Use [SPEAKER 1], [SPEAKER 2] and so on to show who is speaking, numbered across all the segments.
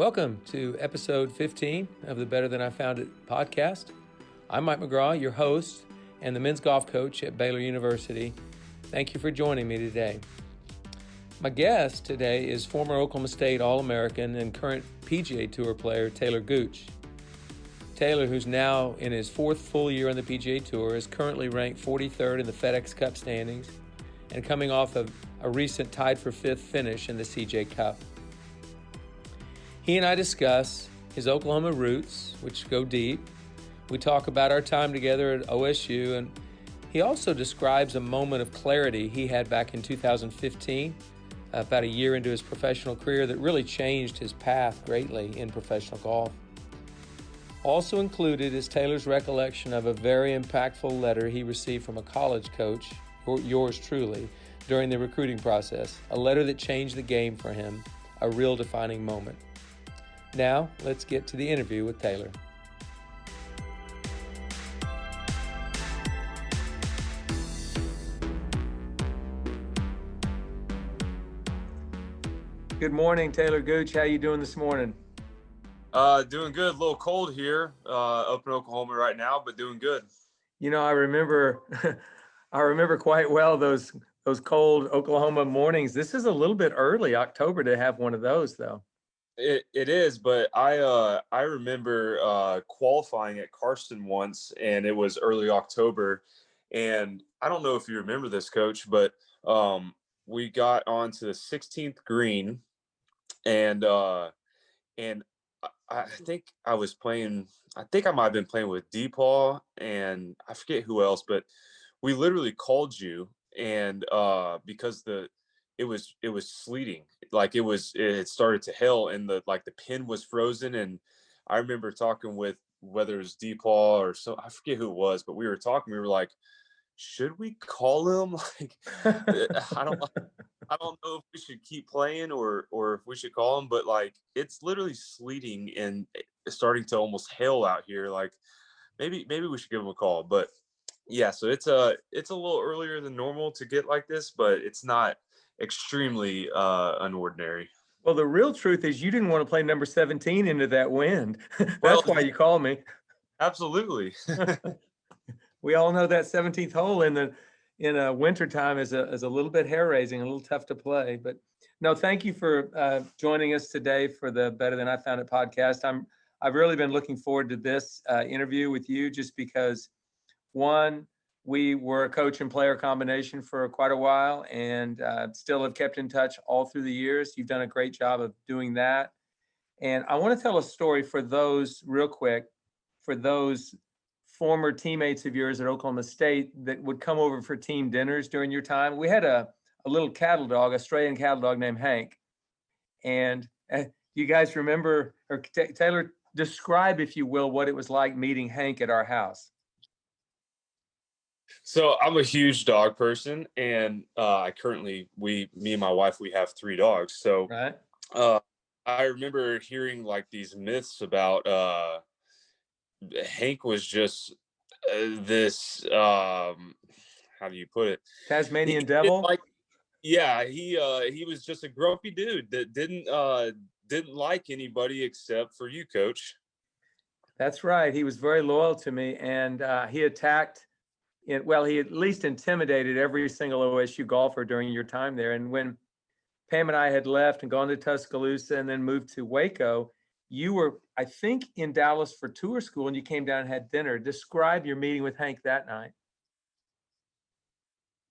[SPEAKER 1] Welcome to episode 15 of the Better Than I Found It podcast. I'm Mike McGraw, your host and the men's golf coach at Baylor University. Thank you for joining me today. My guest today is former Oklahoma State All-American and current PGA Tour player Talor Gooch. Talor, who's now in his fourth full year on the PGA Tour, is currently ranked 43rd in the FedEx Cup standings and coming off of a recent tied for fifth finish in the CJ Cup. He and I discuss his Oklahoma roots, which go deep. We talk about our time together at OSU, and he also describes a moment of clarity he had back in 2015, about a year into his professional career, that really changed his path greatly in professional golf. Also included is Talor's recollection of a very impactful letter he received from a college coach, yours truly, during the recruiting process, a letter that changed the game for him, a real defining moment. Now, let's get to the interview with Talor. Good morning, Talor Gooch. How you doing this morning?
[SPEAKER 2] Doing good. A little cold here up in Oklahoma right now, but doing good.
[SPEAKER 1] You know, I remember quite well those cold Oklahoma mornings. This is a little bit early, October, to have one of those, though.
[SPEAKER 2] It is, but I remember qualifying at Karsten once, and it was early October. And I don't know if you remember this, Coach, but we got onto the 16th green, and I think I was playing. I think I might have been playing with DePaul, and I forget who else, but we literally called you, and because it was sleeting, like it started to hail, and the pin was frozen. And I remember talking with, whether it was DePaul or so, I forget who it was, but we were talking. We were like, should we call him? Like, I don't know if we should keep playing or if we should call him, but like, it's literally sleeting and starting to almost hail out here. Like, maybe we should give him a call. But yeah, so it's a little earlier than normal to get like this, but it's not extremely unordinary.
[SPEAKER 1] Well, the real truth is you didn't want to play number 17 into that wind. That's
[SPEAKER 2] Well,
[SPEAKER 1] why you called me.
[SPEAKER 2] Absolutely.
[SPEAKER 1] We all know that 17th hole in wintertime is a little bit hair-raising, a little tough to play. But no, thank you for joining us today for the Better Than I Found It podcast. I've really been looking forward to this interview with you, just because, one, we were a coach and player combination for quite a while, and still have kept in touch all through the years. You've done a great job of doing that. And I want to tell a story for those former teammates of yours at Oklahoma State that would come over for team dinners during your time. We had a little cattle dog, Australian cattle dog named Hank. And you guys remember, or Talor, describe, if you will, what it was like meeting Hank at our house.
[SPEAKER 2] So I'm a huge dog person, and me and my wife, we have 3 dogs. So
[SPEAKER 1] right.
[SPEAKER 2] I remember hearing like these myths about Hank was just this how do you put it?
[SPEAKER 1] Tasmanian devil.
[SPEAKER 2] He was just a grumpy dude that didn't like anybody except for you, Coach.
[SPEAKER 1] That's right. He was very loyal to me, and he attacked. He at least intimidated every single OSU golfer during your time there. And when Pam and I had left and gone to Tuscaloosa and then moved to Waco, you were, I think, in Dallas for tour school, and you came down and had dinner. Describe your meeting with Hank that night.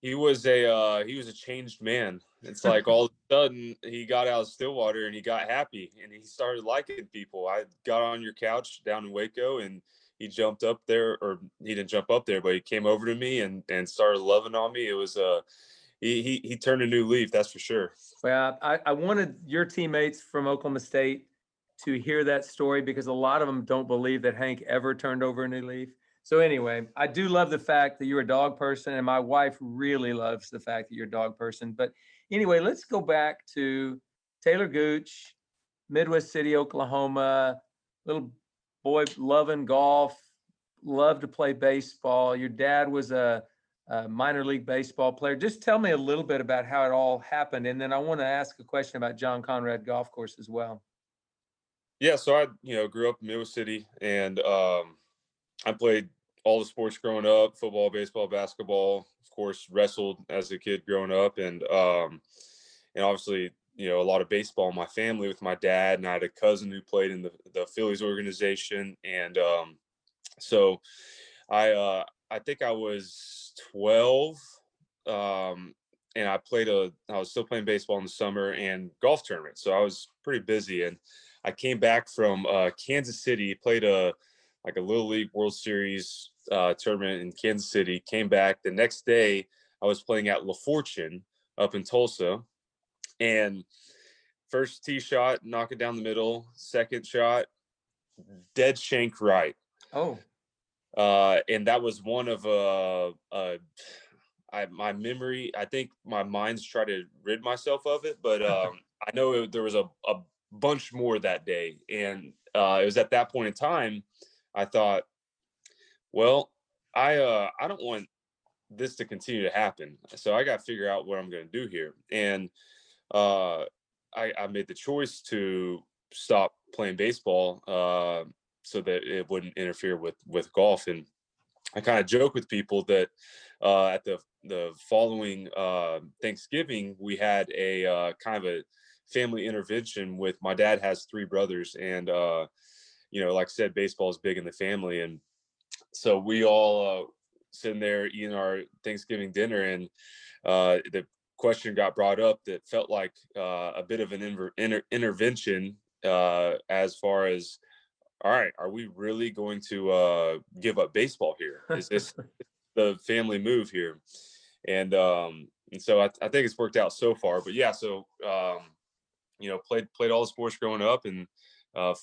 [SPEAKER 2] He was a changed man. It's like all of a sudden he got out of Stillwater and he got happy and he started liking people. I got on your couch down in Waco, and he jumped up there, or he didn't jump up there, but he came over to me and started loving on me. It was he turned a new leaf, that's for sure.
[SPEAKER 1] Well, I wanted your teammates from Oklahoma State to hear that story, because a lot of them don't believe that Hank ever turned over a new leaf. So anyway, I do love the fact that you're a dog person, and my wife really loves the fact that you're a dog person. But anyway, let's go back to Talor Gooch, Midwest City, Oklahoma, little boy loving golf, loved to play baseball. Your dad was a minor league baseball player. Just tell me a little bit about how it all happened. And then I want to ask a question about John Conrad Golf Course as well.
[SPEAKER 2] Yeah, so I, grew up in Middle City, and I played all the sports growing up: football, baseball, basketball. Of course, wrestled as a kid growing up, and obviously, a lot of baseball in my family with my dad, and I had a cousin who played in the Phillies organization, and so I think I was 12, and I was still playing baseball in the summer and golf tournament, so I was pretty busy, and I came back from Kansas City, played a little league World Series tournament in Kansas City. Came back the next day. I was playing at La Fortune up in Tulsa, and first tee shot, knock it down the middle. Second shot, dead shank right.
[SPEAKER 1] Oh,
[SPEAKER 2] And that was one of my memory. I think my mind's tried to rid myself of it, but I know there was a bunch more that day, and it was at that point in time I thought, well, I don't want this to continue to happen, so I got to figure out what I'm going to do here, and uh, I made the choice to stop playing baseball so that it wouldn't interfere with golf. And I kind of joke with people that at the following Thanksgiving, we had a kind of a family intervention with my dad has three brothers, and like I said, baseball is big in the family, and so we all sitting there eating our Thanksgiving dinner, and the question got brought up that felt like a bit of an intervention as far as, all right, are we really going to give up baseball here? Is this the family move here? And so I think it's worked out so far. But yeah, so played all the sports growing up, and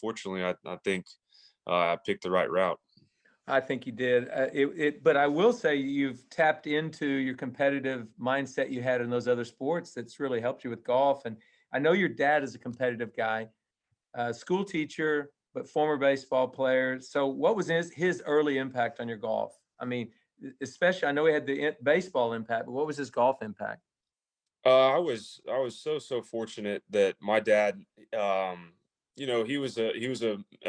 [SPEAKER 2] fortunately, I think I picked the right route.
[SPEAKER 1] I think you did. But I will say you've tapped into your competitive mindset you had in those other sports. That's really helped you with golf. And I know your dad is a competitive guy, school teacher, but former baseball player. So what was his early impact on your golf? I mean, especially, I know he had the baseball impact, but what was his golf impact?
[SPEAKER 2] I was so fortunate that my dad, he was a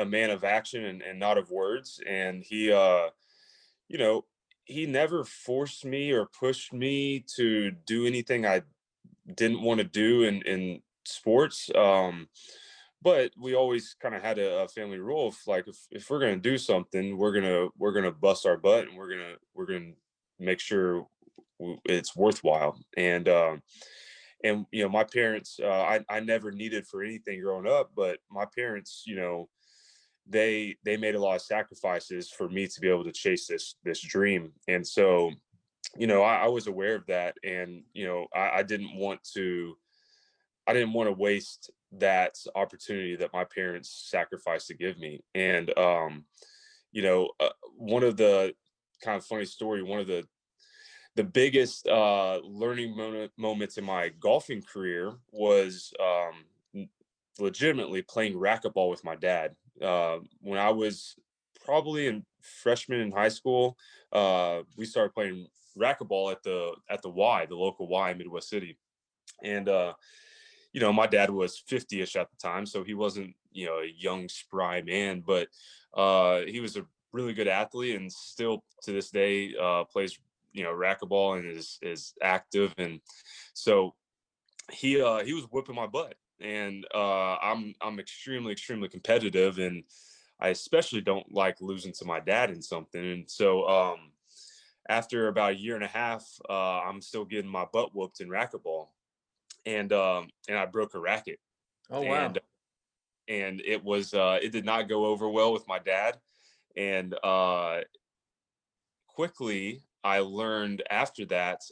[SPEAKER 2] man of action and not of words, and you know, he never forced me or pushed me to do anything I didn't want to do in sports. But we always kind of had a family rule of like, if we're gonna do something, we're gonna bust our butt, and we're gonna make sure it's worthwhile. And my parents, I never needed for anything growing up, but my parents, they made a lot of sacrifices for me to be able to chase this dream. And so I was aware of that, and I didn't want to waste that opportunity that my parents sacrificed to give me. And one of the kind of funny story, one of the biggest learning moments in my golfing career was legitimately playing racquetball with my dad. When I was probably in freshman in high school, we started playing racquetball at the Y, the local Y in Midwest City. And my dad was 50ish at the time, so he wasn't a young spry man, but he was a really good athlete, and still to this day plays racquetball, and is active. And so he was whipping my butt, and I'm extremely competitive, and I especially don't like losing to my dad in something. And so after about a year and a half, I'm still getting my butt whooped in racquetball, and I broke a racket.
[SPEAKER 1] Oh, wow.
[SPEAKER 2] And it did not go over well with my dad. And quickly I learned after that,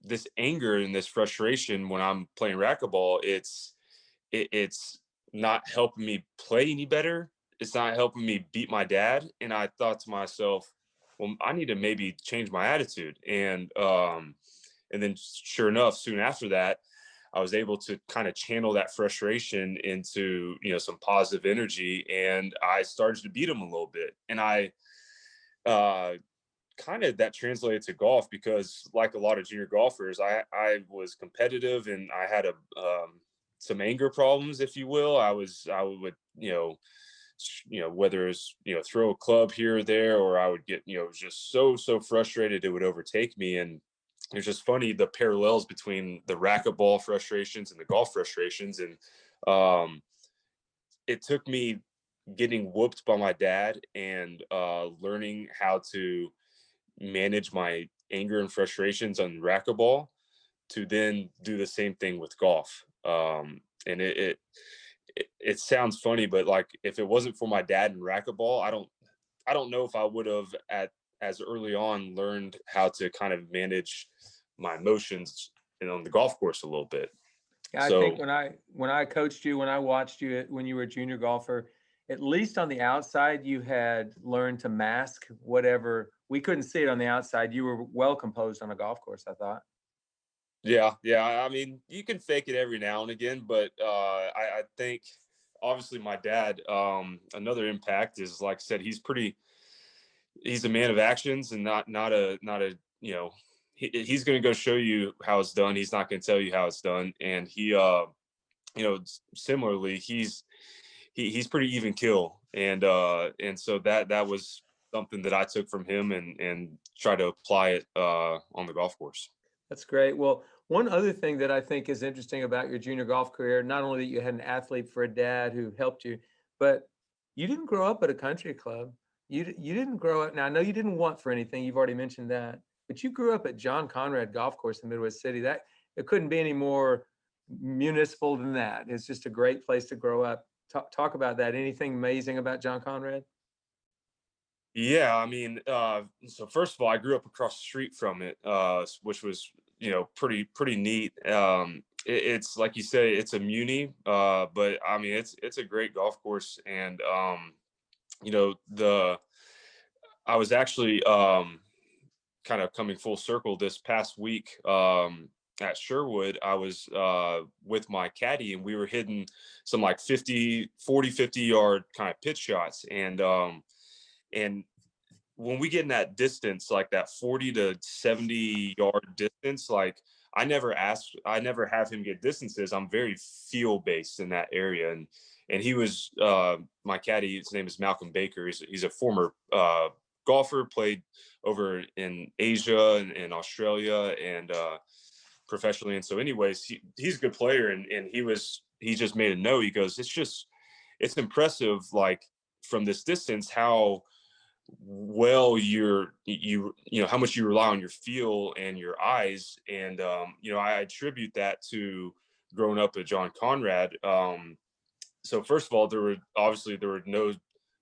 [SPEAKER 2] this anger and this frustration when I'm playing racquetball, it's not helping me play any better. It's not helping me beat my dad. And I thought to myself, well, I need to maybe change my attitude. And then sure enough, soon after that, I was able to kind of channel that frustration into, some positive energy, and I started to beat him a little bit. And I kind of that translated to golf, because like a lot of junior golfers, I was competitive, and I had some anger problems, if you will. I would, whether it's, throw a club here or there, or I would get, just so frustrated it would overtake me. And it's just funny, the parallels between the racquetball frustrations and the golf frustrations. And it took me getting whooped by my dad and learning how to manage my anger and frustrations on racquetball to then do the same thing with golf. And it sounds funny, but like, if it wasn't for my dad and racquetball, I don't know if I would have as early on learned how to kind of manage my emotions on the golf course a little bit.
[SPEAKER 1] I think when I coached you, when I watched you when you were a junior golfer, at least on the outside, you had learned to mask whatever. We couldn't see it on the outside. You were well composed on a golf course, I thought.
[SPEAKER 2] Yeah. I mean, you can fake it every now and again, but I think obviously my dad, another impact is, like I said, he's a man of actions and not a, he's going to go show you how it's done. He's not going to tell you how it's done. And he, similarly, he's pretty even kill. And so that was something that I took from him and try to apply it on the golf course.
[SPEAKER 1] That's great. Well, one other thing that I think is interesting about your junior golf career, not only that you had an athlete for a dad who helped you, but you didn't grow up at a country club. You didn't grow up. Now, I know you didn't want for anything. You've already mentioned that, but you grew up at John Conrad Golf Course in Midwest City. That it couldn't be any more municipal than that. It's just a great place to grow up. Talk about that. Anything amazing about John Conrad?
[SPEAKER 2] Yeah, I mean, so first of all, I grew up across the street from it, which was, pretty neat. It's like you say, it's a muni, but I mean, it's a great golf course. And I was actually kind of coming full circle this past week at Sherwood. I was with my caddy, and we were hitting some like 50 yard kind of pitch shots. And when we get in that distance, like that 40 to 70 yard distance, like I never have him get distances. I'm very feel based in that area. And he was my caddy. His name is Malcolm Baker. He's a former golfer, played over in Asia and Australia and professionally. And so anyways, he's a good player. And he just made a note. He goes, it's impressive, like from this distance, how well how much you rely on your feel and your eyes. And I attribute that to growing up at John Conrad. So first of all, there were no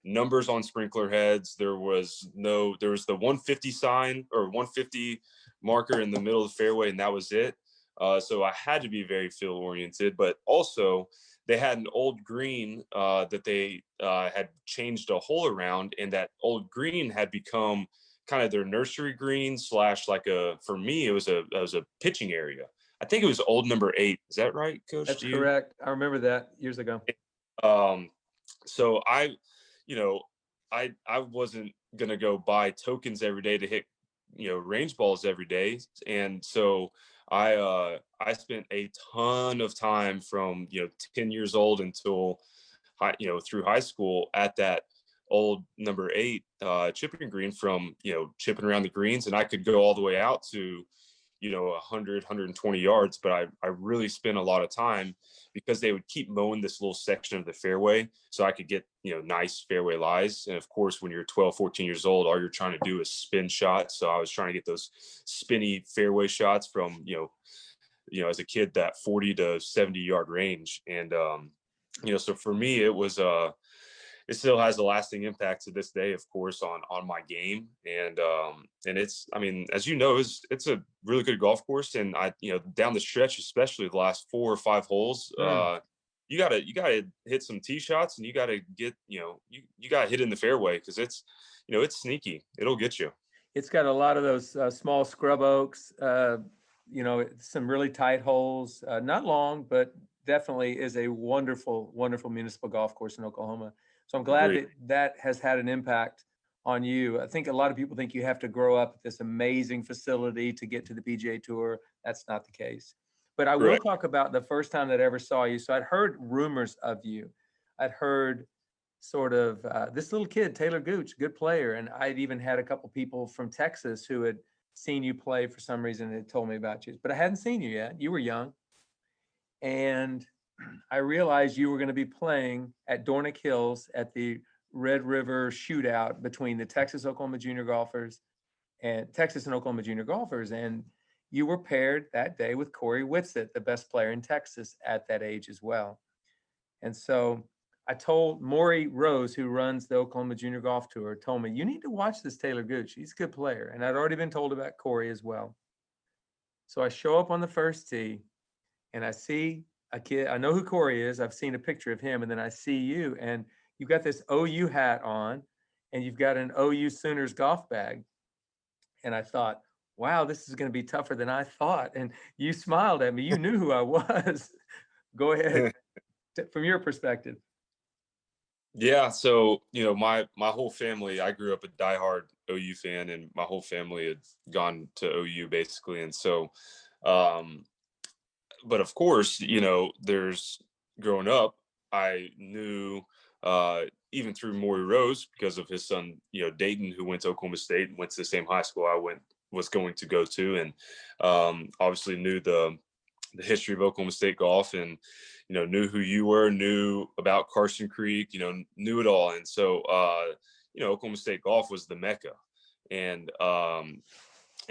[SPEAKER 2] numbers on sprinkler heads. There was the 150 sign or 150 marker in the middle of the fairway, and that was it. So I had to be very field oriented, but also they had an old green that they had changed a hole around, and that old green had become kind of their nursery green / like for me, it was a pitching area. I think it was old number 8. Is that right, Coach?
[SPEAKER 1] That's correct. I remember that years ago.
[SPEAKER 2] So I wasn't gonna go buy tokens every day to hit, range balls every day, and so I spent a ton of time from 10 years old until through high school at that old number 8 chipping green, from chipping around the greens, and I could go all the way out to 100 120 yards, but I really spent a lot of time because they would keep mowing this little section of the fairway so I could get nice fairway lies. And of course, when you're 12 14 years old, all you're trying to do is spin shots. So I was trying to get those spinny fairway shots from as a kid, that 40 to 70 yard range. And so for me, it still has a lasting impact to this day, of course, on my game. And it's, I mean, as you know, it's a really good golf course. And down the stretch, especially the last 4 or 5 holes, you gotta hit some tee shots, and you gotta get, you gotta hit in the fairway, because it's sneaky. It'll get you.
[SPEAKER 1] It's got a lot of those small scrub oaks, some really tight holes, not long, but definitely is a wonderful, wonderful municipal golf course in Oklahoma. So I'm glad that has had an impact on you. I think a lot of people think you have to grow up at this amazing facility to get to the PGA Tour. That's not the case. But I will
[SPEAKER 2] Correct.
[SPEAKER 1] talk about the first time that I ever saw you. So I'd heard rumors of you. I'd heard sort of this little kid, Talor Gooch, good player. And I'd even had a couple people from Texas who had seen you play for some reason and had told me about you. But I hadn't seen you yet. You were young. And I realized you were going to be playing at Dornick Hills at the Red River shootout between the Texas and Oklahoma junior golfers. And you were paired that day with Corey Whitsitt, the best player in Texas at that age as well. And so I told Maury Rose, who runs the Oklahoma Junior Golf Tour, told me, you need to watch this Talor Gooch. He's a good player. And I'd already been told about Corey as well. So I show up on the first tee and I see a kid. I know who Corey is. I've seen a picture of him. And then I see you, and you've got this OU hat on and you've got an OU Sooners golf bag. And I thought, wow, this is going to be tougher than I thought. And you smiled at me. You knew who I was. Go ahead. From your perspective.
[SPEAKER 2] Yeah. So, my whole family, I grew up a diehard OU fan, and my whole family had gone to OU basically. And so, but of course, there's growing up, I knew, even through Maury Rose, because of his son, Dayton, who went to Oklahoma State and went to the same high school I was going to go to. And obviously knew the history of Oklahoma State golf, and, knew who you were, knew about Carson Creek, knew it all. And so, Oklahoma State golf was the Mecca. And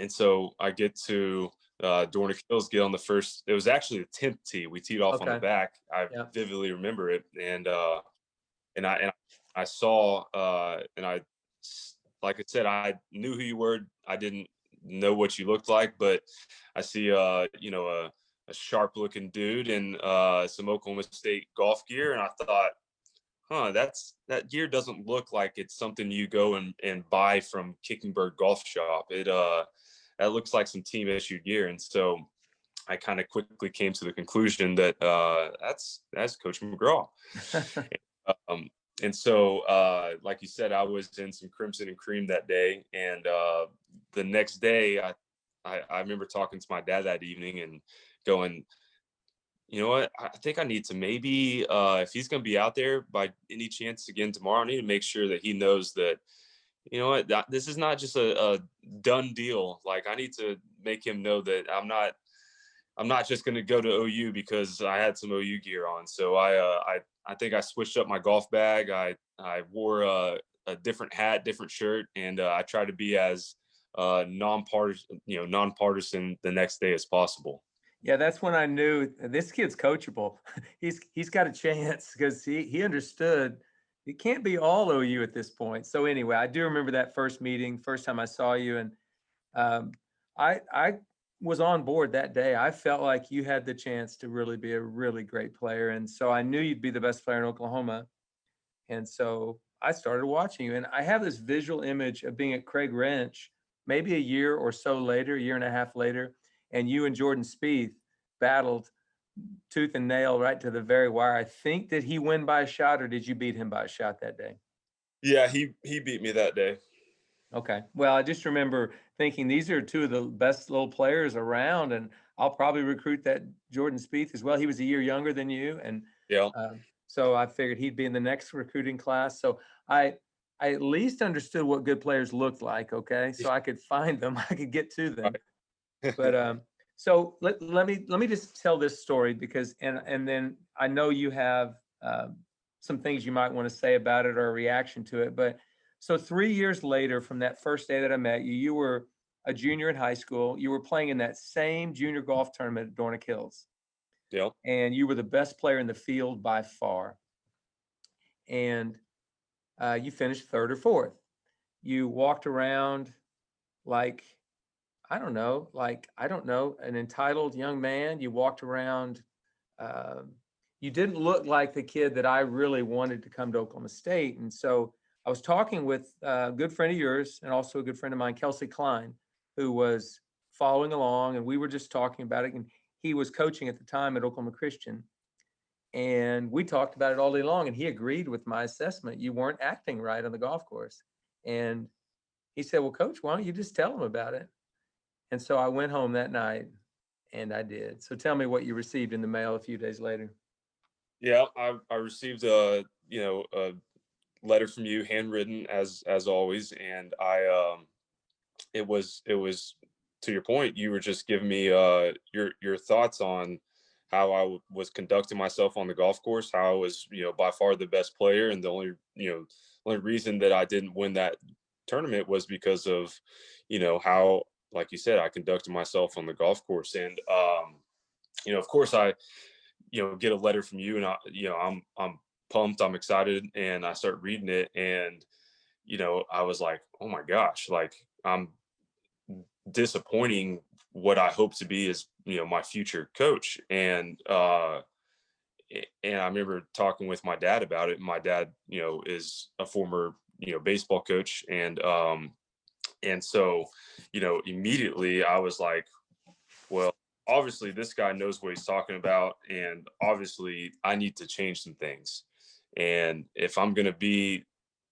[SPEAKER 2] so I get to Dornick Hills, get on the first, it was actually the 10th tee. We teed off on the back. I vividly remember it. And I saw, and I, like I said, I knew who you were. I didn't know what you looked like, but I see, a sharp looking dude in some Oklahoma State golf gear. And I thought, that gear doesn't look like it's something you go and buy from Kicking-Bird Golf Shop. That looks like some team issued gear. And so I kind of quickly came to the conclusion that that's Coach McGraw. And so, like you said, I was in some crimson and cream that day. And the next day, I remember talking to my dad that evening and going, you know what, I think I need to maybe, if he's going to be out there by any chance again tomorrow, I need to make sure that he knows that, you know what, this is not just a done deal. Like, I need to make him know that I'm not just going to go to OU because I had some OU gear on. So I think I switched up my golf bag. I wore a different hat, different shirt, and I tried to be as nonpartisan the next day as possible.
[SPEAKER 1] Yeah, that's when I knew this kid's coachable. He's got a chance, because he understood it can't be all OU at this point. So anyway, I do remember that first meeting, first time I saw you, and I was on board that day. I felt like you had the chance to really be a really great player, and so I knew you'd be the best player in Oklahoma. And so I started watching you, and I have this visual image of being at Craig Ranch maybe a year or so later, a year and a half later, and you and Jordan Spieth battled tooth and nail right to the very wire. I think, did he win by a shot, or did you beat him by a shot that day?
[SPEAKER 2] Yeah, he beat me that day.
[SPEAKER 1] Okay. Well, I just remember thinking these are two of the best little players around, and I'll probably recruit that Jordan Spieth as well. He was a year younger than you, and
[SPEAKER 2] yeah.
[SPEAKER 1] So I figured he'd be in the next recruiting class. So I at least understood what good players looked like. Okay, so I could find them, I could get to them. Right. But so let me just tell this story, because and then I know you have some things you might want to say about it or a reaction to it. But so 3 years later from that first day that I met you, you were a junior in high school. You were playing in that same junior golf tournament at Dornick Hills.
[SPEAKER 2] Yeah.
[SPEAKER 1] And you were the best player in the field by far. And you finished third or fourth. You walked around like, I don't know, an entitled young man. You walked around. You didn't look like the kid that I really wanted to come to Oklahoma State. And so I was talking with a good friend of yours and also a good friend of mine, Kelsey Klein, who was following along. And we were just talking about it. And he was coaching at the time at Oklahoma Christian. And we talked about it all day long. And he agreed with my assessment. You weren't acting right on the golf course. And he said, well, Coach, why don't you just tell him about it? And so I went home that night And I did. So tell me what you received in the mail a few days later.
[SPEAKER 2] Yeah, I received a letter from you, handwritten as always, and it was to your point. You were just giving me your thoughts on how I was conducting myself on the golf course, how I was by far the best player, and the only reason that I didn't win that tournament was because of how, like you said, I conducted myself on the golf course. And of course I get a letter from you, and I'm pumped, I'm excited, and I start reading it, and I was like, oh my gosh, like I'm disappointing what I hope to be as my future coach. And I remember talking with my dad about it. My dad is a former baseball coach, and so immediately I was like, well, obviously this guy knows what he's talking about, and obviously I need to change some things. And if I'm going to be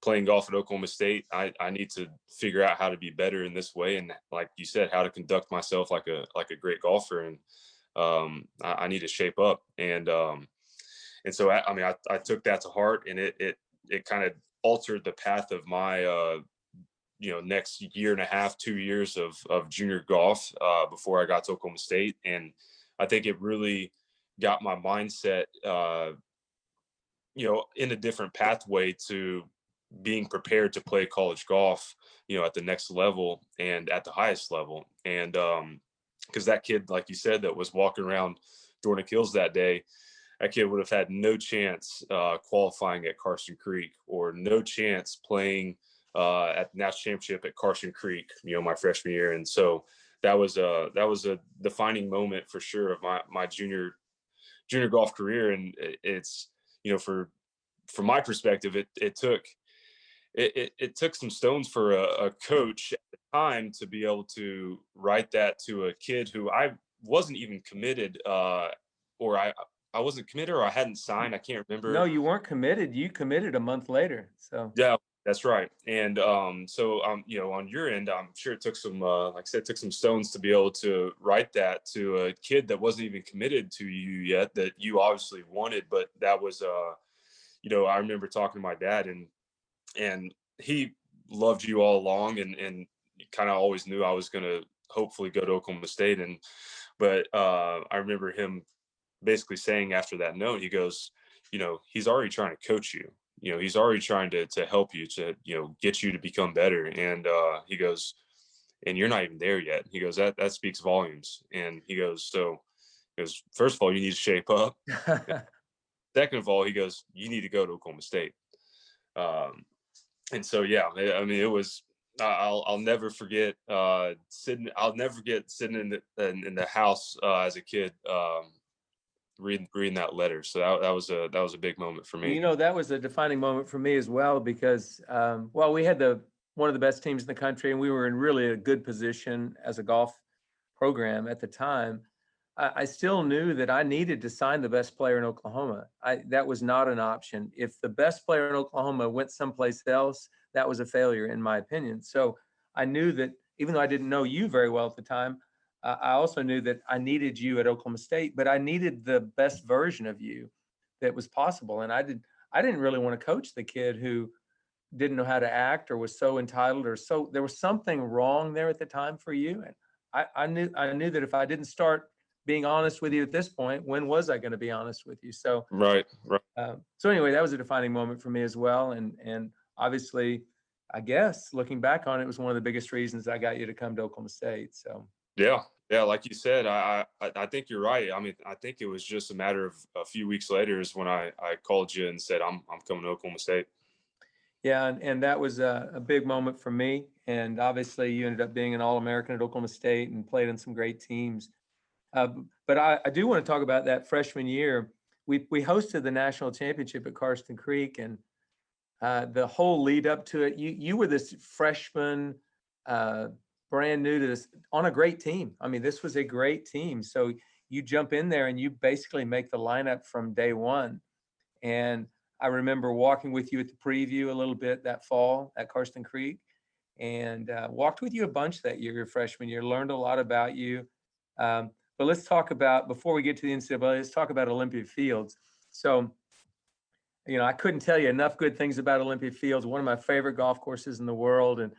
[SPEAKER 2] playing golf at Oklahoma State, I need to figure out how to be better in this way, and like you said, how to conduct myself like a great golfer. And I need to shape up. And so I took that to heart, and it kind of altered the path of my next year and a half, 2 years of junior golf before I got to Oklahoma State. And I think it really got my mindset in a different pathway to being prepared to play college golf at the next level and at the highest level. And because that kid, like you said, that was walking around Jordan Hills that day, that kid would have had no chance qualifying at Carson Creek, or no chance playing at the national championship at Carson Creek, my freshman year. And so that was a defining moment for sure of my junior golf career. And it's from my perspective, it took some stones for a coach at the time to be able to write that to a kid who I wasn't even committed, or I wasn't committed, or I hadn't signed. I can't remember.
[SPEAKER 1] No, you weren't committed. You committed a month later. So
[SPEAKER 2] yeah, that's right. And so on your end, I'm sure it took some, like I said, it took some stones to be able to write that to a kid that wasn't even committed to you yet, that you obviously wanted. But that was, I remember talking to my dad, and he loved you all along, and kind of always knew I was going to hopefully go to Oklahoma State. But I remember him basically saying after that note, he goes, he's already trying to coach you. He's already trying to help you, to, get you to become better. And he goes, and you're not even there yet. He goes, that speaks volumes. And he goes, first of all, you need to shape up. Second of all, he goes, you need to go to Oklahoma State. And so, yeah, I mean, it was, I'll never forget sitting in the house as a kid, reading that letter. So that was a big moment for me.
[SPEAKER 1] That was a defining moment for me as well, because we had one of the best teams in the country, and we were in really a good position as a golf program at the time. I still knew that I needed to sign the best player in Oklahoma. That was not an option. If the best player in Oklahoma went someplace else, that was a failure, in my opinion. So I knew that, even though I didn't know you very well at the time, I also knew that I needed you at Oklahoma State, but I needed the best version of you that was possible. And I didn't really want to coach the kid who didn't know how to act, or was so entitled, or so there was something wrong there at the time for you. And I knew that if I didn't start being honest with you at this point, when was I going to be honest with you? So
[SPEAKER 2] right.
[SPEAKER 1] So anyway, that was a defining moment for me as well. And obviously, I guess looking back on it, was one of the biggest reasons I got you to come to Oklahoma State. So
[SPEAKER 2] yeah, like you said, I think you're right. I mean, I think it was just a matter of a few weeks later is when I called you and said I'm coming to Oklahoma State.
[SPEAKER 1] Yeah, and that was a big moment for me. And obviously, you ended up being an All-American at Oklahoma State and played on some great teams. But I do want to talk about that freshman year. We hosted the national championship at Carson Creek, and the whole lead up to it, you were this freshman, brand new to this, on a great team. I mean, this was a great team. So you jump in there and you basically make the lineup from day one. And I remember walking with you at the preview a little bit that fall at Carson Creek, and walked with you a bunch that year, your freshman year, learned a lot about you. But let's talk about, before we get to the NCAA, let's talk about Olympia Fields. So, I couldn't tell you enough good things about Olympia Fields, one of my favorite golf courses in the world. And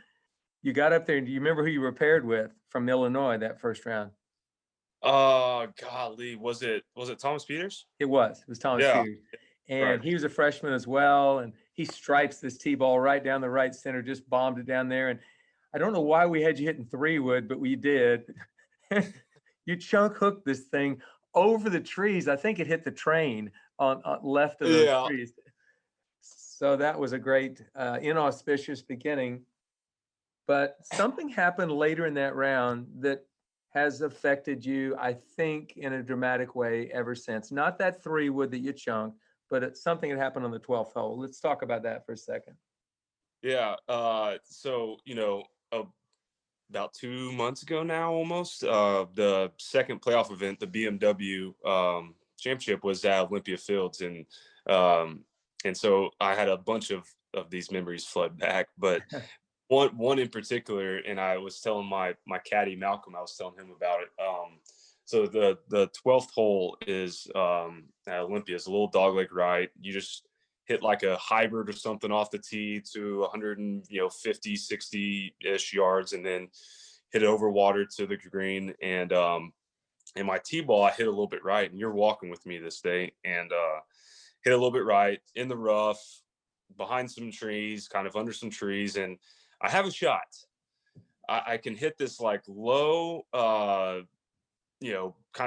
[SPEAKER 1] you got up there, and do you remember who you were paired with from Illinois that first round?
[SPEAKER 2] Golly, was it Thomas Peters?
[SPEAKER 1] It was Thomas
[SPEAKER 2] Yeah,
[SPEAKER 1] Peters.
[SPEAKER 2] right.
[SPEAKER 1] And he was a freshman as well. And he stripes this tee ball right down the right center, just bombed it down there. And I don't know why we had you hitting 3-wood, but we did. You chunk hooked this thing over the trees. I think it hit the train on left of those trees. So that was a great, inauspicious beginning. But something happened later in that round that has affected you, I think, in a dramatic way ever since. Not that 3-wood that you chunked, but it's something that happened on the 12th hole. Let's talk about that for a second.
[SPEAKER 2] Yeah. So, about 2 months ago now, almost, the second playoff event, the BMW championship, was at Olympia Fields. And so I had a bunch of these memories flood back, but one in particular, and I was telling my caddy, Malcolm, I was telling him about it. So the 12th hole is at Olympia, is a little dogleg right. You just hit like a hybrid or something off the tee to 150, 60-ish yards, and then hit it over water to the green. And my tee ball, I hit a little bit right, and you're walking with me this day, and hit a little bit right in the rough, behind some trees, kind of under some trees, and I have a shot. I can hit this like low, kind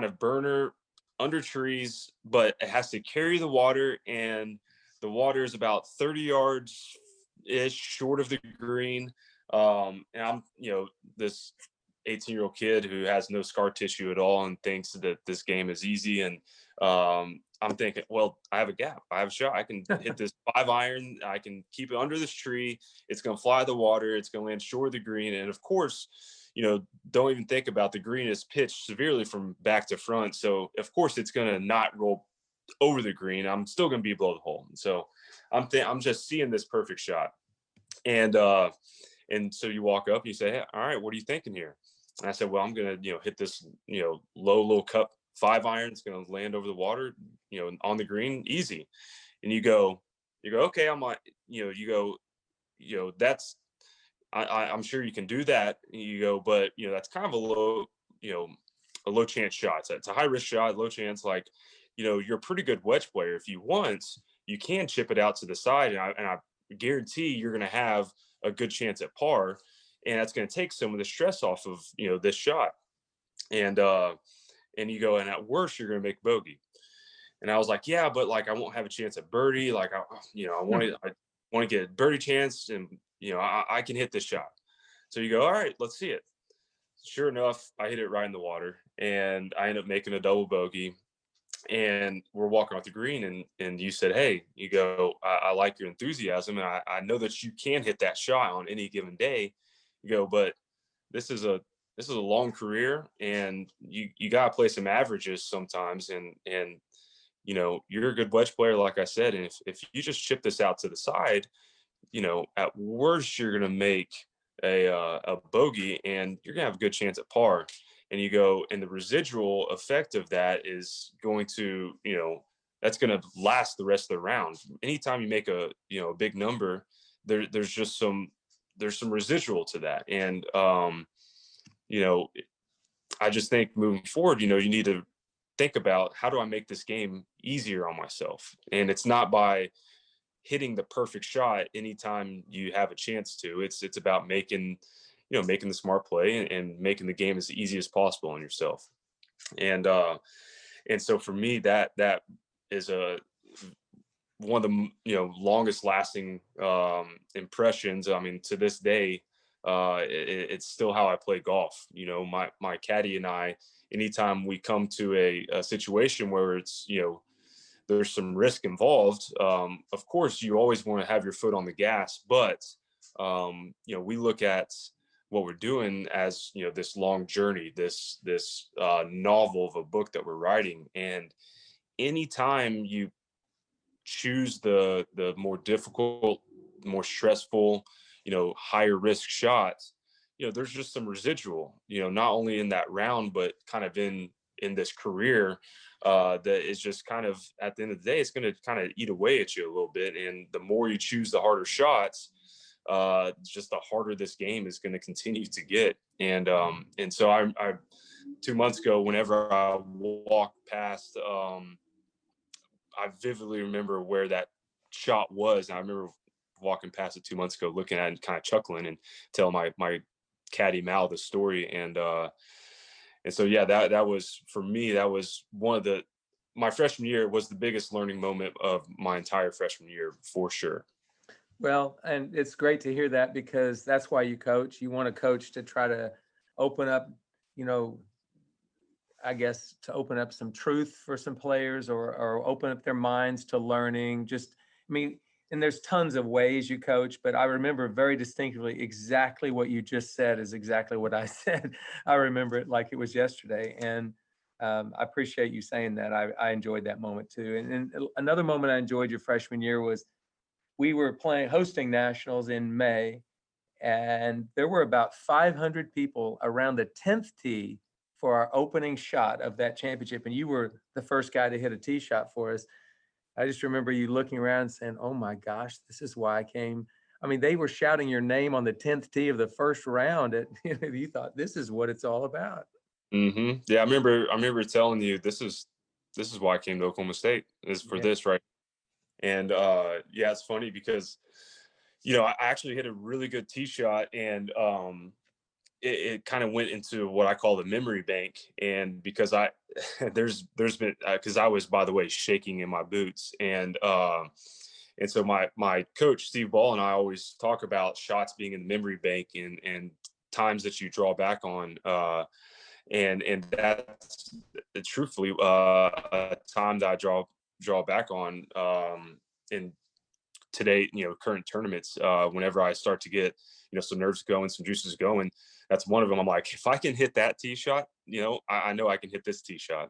[SPEAKER 2] of burner under trees, but it has to carry the water, and the water is about 30 yards ish short of the green. And I'm, this 18-year-old kid who has no scar tissue at all and thinks that this game is easy. And I'm thinking, well, I have a gap. I have a shot. I can hit this 5-iron. I can keep it under this tree. It's going to fly the water. It's going to land short of the green. And of course, don't even think about the green is pitched severely from back to front. So of course it's going to not roll over the green. I'm still going to be below the hole. And so I'm just seeing this perfect shot. And so you walk up and you say, hey, all right, what are you thinking here? And I said, well, I'm going to, hit this, low cup 5-iron. It's going to land over the water, on the green, easy. And you go, okay. I'm like, that's, I'm sure you can do that. And you go, but that's kind of a low chance shot. So it's a high risk shot, low chance. Like, you're a pretty good wedge player. If you want, you can chip it out to the side, and I guarantee you're going to have a good chance at par, and that's going to take some of the stress off of this shot. And you go, and at worst you're going to make bogey. And I was like, yeah, but like I won't have a chance at birdie. Like I want to get a birdie chance, and I can hit this shot. So you go, all right, let's see it. Sure enough, I hit it right in the water, and I end up making a double bogey. And we're walking off the green, and you said, hey, you go, I like your enthusiasm, and I know that you can hit that shot on any given day. You go, but this is a long career, and you got to play some averages sometimes. And you're a good wedge player, like I said. And if you just chip this out to the side, at worst, you're going to make a bogey, and you're going to have a good chance at par. And you go, and the residual effect of that is going to, that's going to last the rest of the round. Anytime you make a big number, there's some residual to that. And, I just think moving forward, you need to think about, how do I make this game easier on myself? And it's not by hitting the perfect shot anytime you have a chance to. It's about making the smart play and making the game as easy as possible on yourself. And so for me, that is one of the longest lasting impressions. I mean, to this day, it's still how I play golf. My caddy and I, anytime we come to a situation where it's there's some risk involved, of course you always want to have your foot on the gas, but we look at what we're doing as this long journey, this novel of a book that we're writing. And anytime you choose the more difficult, more stressful, higher risk shots, there's just some residual, not only in that round, but kind of in in this career that is just kind of, at the end of the day, it's going to kind of eat away at you a little bit. And the more you choose the harder shots, just the harder this game is going to continue to get. And so I 2 months ago, whenever I walked past, I vividly remember where that shot was. And I remember walking past it 2 months ago, looking at it and kind of chuckling and telling my caddy Mal the story. And so, yeah, that was, for me, that was one of my freshman year was the biggest learning moment of my entire freshman year, for sure.
[SPEAKER 1] Well, and it's great to hear that, because that's why you coach. You want to coach to try to open up, I guess, to open up some truth for some players, or open up their minds to learning. And there's tons of ways you coach, but I remember very distinctly exactly what you just said is exactly what I said. I remember it like it was yesterday. And I appreciate you saying that. I enjoyed that moment too. And another moment I enjoyed your freshman year was we were hosting nationals in May, and there were about 500 people around the 10th tee for our opening shot of that championship. And you were the first guy to hit a tee shot for us. I just remember you looking around and saying, oh my gosh, this is why I came. I mean, they were shouting your name on the 10th tee of the first round. You thought, this is what it's all about.
[SPEAKER 2] Mm-hmm. Yeah, I remember telling you, this is why I came to Oklahoma State, is for this, right? And yeah, it's funny because, I actually hit a really good tee shot, and it kind of went into what I call the memory bank. And because there's been, because I was, by the way, shaking in my boots. And so my coach, Steve Ball, and I always talk about shots being in the memory bank, and times that you draw back on. And that's truthfully a time that I draw back on in today, current tournaments, whenever I start to get, some nerves going, some juices going. That's one of them. I'm like, if I can hit that tee shot, I know I can hit this tee shot.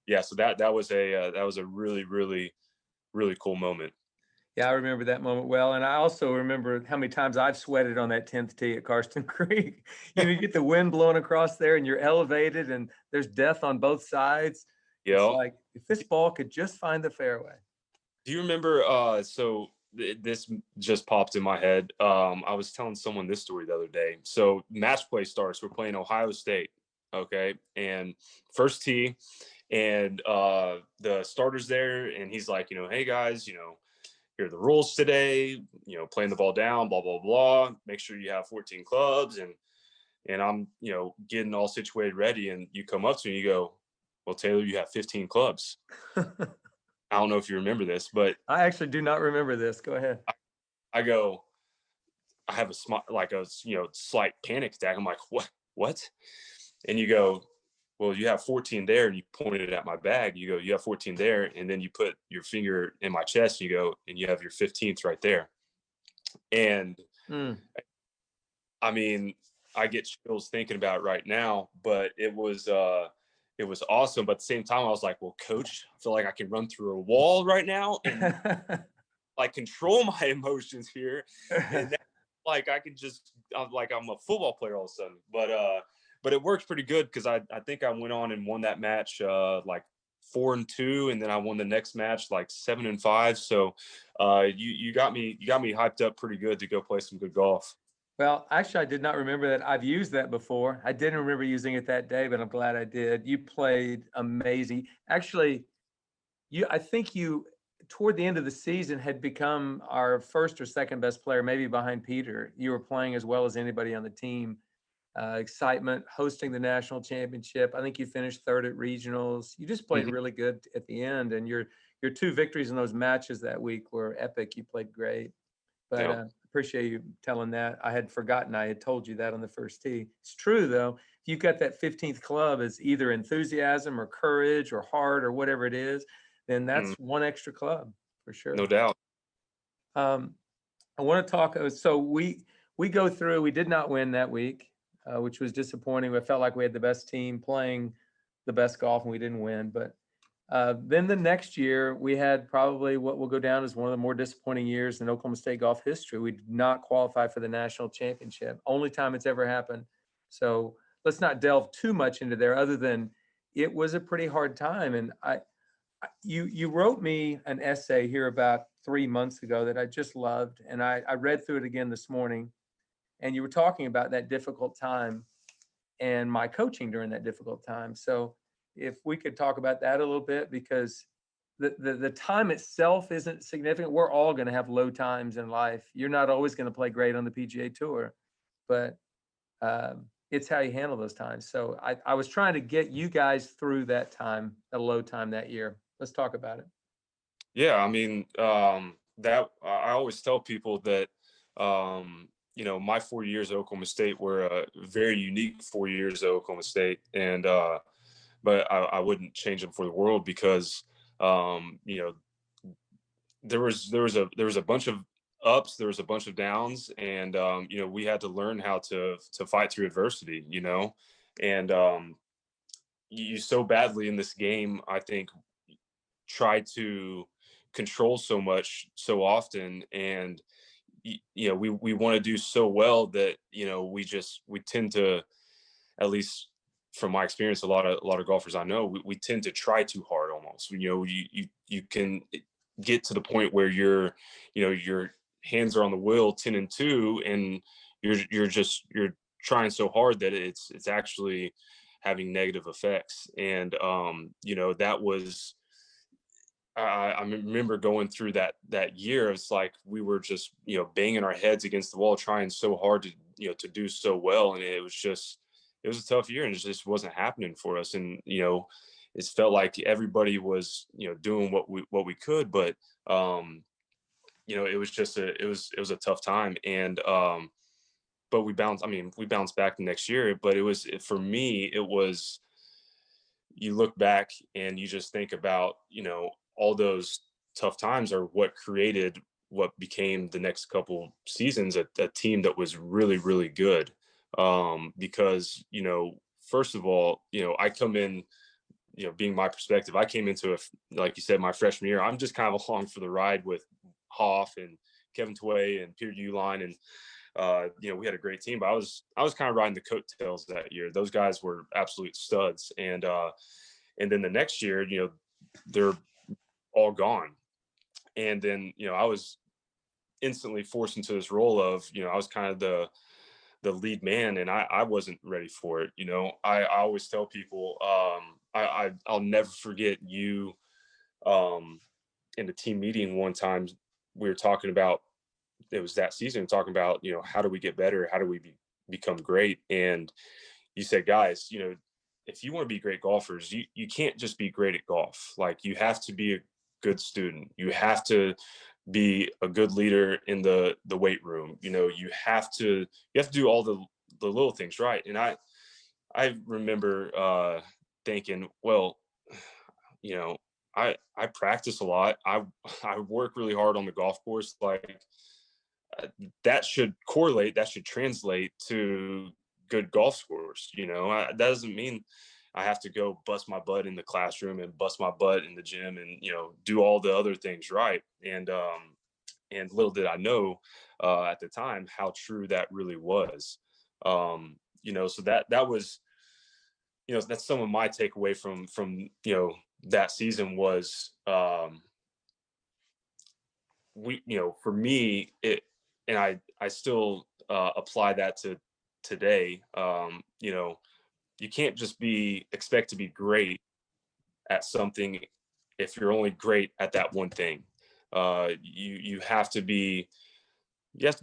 [SPEAKER 2] Yeah. So that was a really, really, really cool moment.
[SPEAKER 1] Yeah, I remember that moment well. And I also remember how many times I've sweated on that 10th tee at Karsten Creek. You get the wind blowing across there, and you're elevated, and there's death on both sides. It's like, if this ball could just find the fairway.
[SPEAKER 2] Do you remember, this just popped in my head. I was telling someone this story the other day. So match play starts. We're playing Ohio State. Okay. And first tee, and the starter's there, and he's like, hey guys, here are the rules today, playing the ball down, blah, blah, blah. Make sure you have 14 clubs. And I'm, getting all situated ready. And you come up to me and you go, well, Taylor, you have 15 clubs. I don't know if you remember this, but
[SPEAKER 1] I actually do not remember this. Go ahead.
[SPEAKER 2] I go, I have a slight panic attack. I'm like, what? And you go, well, you have 14 there, and you pointed at my bag. You go, you have 14 there, and then you put your finger in my chest, and you go, and you have your 15th right there. And I mean, I get chills thinking about it right now, but it was awesome. But at the same time, I was like, well, coach, I feel like I can run through a wall right now and like control my emotions here. And like, I can just, I'm a football player all of a sudden. But it worked pretty good, because I think I went on and won that match like 4-2, and then I won the next match like 7-5. So you got me hyped up pretty good to go play some good golf.
[SPEAKER 1] Well, actually, I did not remember that. I've used that before. I didn't remember using it that day, but I'm glad I did. You played amazing. Actually, I think you, toward the end of the season, had become our first or second best player, maybe behind Peter. You were playing as well as anybody on the team. Excitement, hosting the national championship. I think you finished third at regionals. You just played really good at the end, and your 2 victories in those matches that week were epic. You played great. But appreciate you telling that. I had forgotten I had told you that on the first tee. It's true, though. If you've got that 15th club as either enthusiasm or courage or heart or whatever it is, then that's one extra club for sure.
[SPEAKER 2] No doubt.
[SPEAKER 1] I want to talk. So we go through. We did not win that week, which was disappointing. I felt like we had the best team playing the best golf, and we didn't win. But then the next year, we had probably what will go down as one of the more disappointing years in Oklahoma State golf history. We did not qualify for the national championship. Only time it's ever happened. So let's not delve too much into there, other than it was a pretty hard time. And you wrote me an essay here about 3 months ago that I just loved. And I read through it again this morning. And you were talking about that difficult time and my coaching during that difficult time. So if we could talk about that a little bit, because the time itself isn't significant. We're all going to have low times in life. You're not always going to play great on the PGA Tour, but it's how you handle those times. So I was trying to get you guys through that time, a low time that year. Let's talk about it.
[SPEAKER 2] Yeah, I mean, that I always tell people that, my 4 years at Oklahoma State were a very unique 4 years at Oklahoma State, and but I wouldn't change them for the world because, there was a bunch of ups, there was a bunch of downs, and we had to learn how to fight through adversity, and you so badly in this game, I think, try to control so much so often, and we want to do so well that we tend to, at least from my experience, a lot of golfers I know, we tend to try too hard almost. You can get to the point where your hands are on the wheel 10-2, and you're trying so hard that it's actually having negative effects. And that was, I remember going through that year. It's like we were just banging our heads against the wall, trying so hard to do so well, and it was a tough year, and it just wasn't happening for us. And it felt like everybody was doing what we could, but it was just it was a tough time. And but we bounced back the next year. But for me, it was, you look back and you just think about all those tough times are what created what became the next couple seasons a team that was really, really good. Because first of all, I come in, being my perspective, I came into like you said, my freshman year, I'm just kind of along for the ride with Hoff and Kevin Tway and Peter Uline, and we had a great team, but I was kind of riding the coattails that year. Those guys were absolute studs, and then the next year, they're all gone, and then I was instantly forced into this role of I was kind of the lead man, and I wasn't ready for it. I always tell people, I'll never forget you, in the team meeting one time. We were talking about, it was that season, talking about how do we get better, how do we become great. And you said, guys, if you want to be great golfers, you can't just be great at golf. Like, you have to be a good student, you have to be a good leader in the weight room, you have to do all the little things right. And I remember thinking, well, I practice a lot, I work really hard on the golf course, like that should correlate, that should translate to good golf scores. That doesn't mean I have to go bust my butt in the classroom and bust my butt in the gym and do all the other things right. And little did I know at the time how true that really was. So that was, that's some of my takeaway from that season was, for me, and I still apply that to today. You can't just expect to be great at something if you're only great at that one thing. You have to be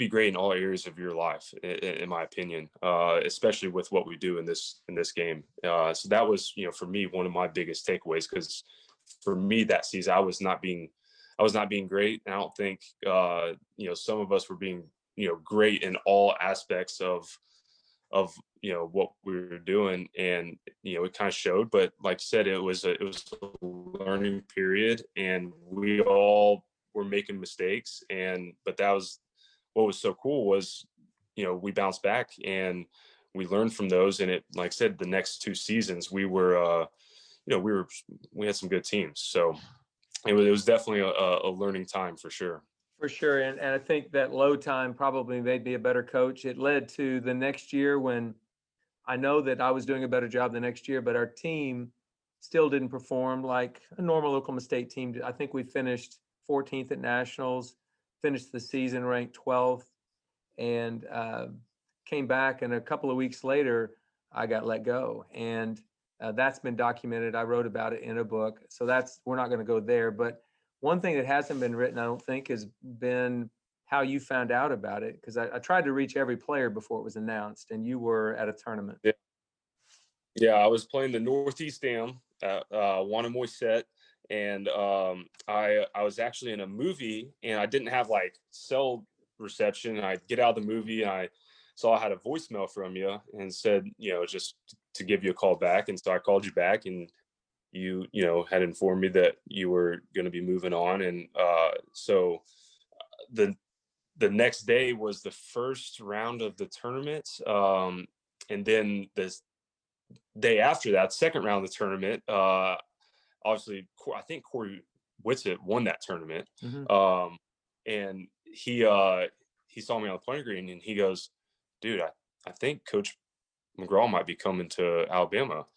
[SPEAKER 2] great in all areas of your life, in my opinion, especially with what we do in this game. So that was, for me, one of my biggest takeaways, because for me that season, I was not being great. And I don't think, some of us were being, great in all aspects of what we were doing. And, it kind of showed, but like you said, it was a learning period, and we all were making mistakes. But that was, what was so cool was, we bounced back and we learned from those. And it, like I said, the next two seasons, we had some good teams. So it was definitely a learning time for sure.
[SPEAKER 1] For sure. And I think that low time probably made me a better coach. It led to the next year when I know that I was doing a better job the next year, but our team still didn't perform like a normal Oklahoma State team. I think we finished 14th at nationals, finished the season ranked 12th, and came back. And a couple of weeks later, I got let go. And that's been documented. I wrote about it in a book. So we're not going to go there. But one thing that hasn't been written, I don't think, has been how you found out about it. Because I tried to reach every player before it was announced, and you were at a tournament.
[SPEAKER 2] Yeah, I was playing the Northeast Dam at Wannamoyset, and I was actually in a movie, and I didn't have like cell reception. I get out of the movie, and I saw I had a voicemail from you and said, just to give you a call back. And so I called you back, and you had informed me that you were going to be moving on. And so the next day was the first round of the tournament. And then this day after that, second round of the tournament, obviously, I think Corey Whitsitt won that tournament.
[SPEAKER 1] Mm-hmm.
[SPEAKER 2] And he saw me on the playing green, and he goes, dude, I think Coach McGraw might be coming to Alabama.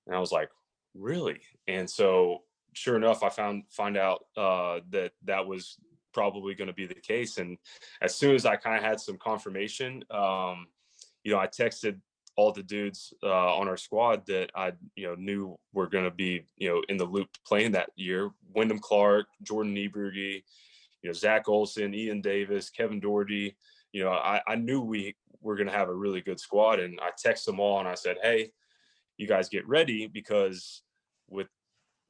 [SPEAKER 2] And I was like, really? And so sure enough, I find out that was probably going to be the case. And as soon as I kind of had some confirmation, I texted all the dudes on our squad that I knew were going to be in the loop playing that year. Wyndham Clark, Jordan Nieberge, Zach Olson, Ian Davis, Kevin Doherty. I knew we were going to have a really good squad, and I texted them all and I said, hey, you guys get ready, because with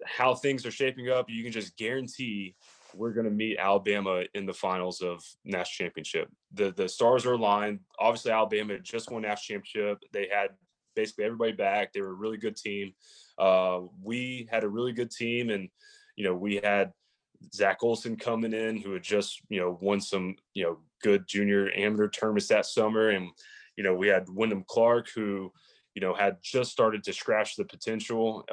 [SPEAKER 2] how things are shaping up, you can just guarantee we're going to meet Alabama in the finals of national championship. The stars are aligned. Obviously, Alabama just won national championship. They had basically everybody back. They were a really good team. We had a really good team, and we had Zach Olson coming in, who had just won some good junior amateur tournaments that summer, and we had Wyndham Clark, who had just started to scratch the potential.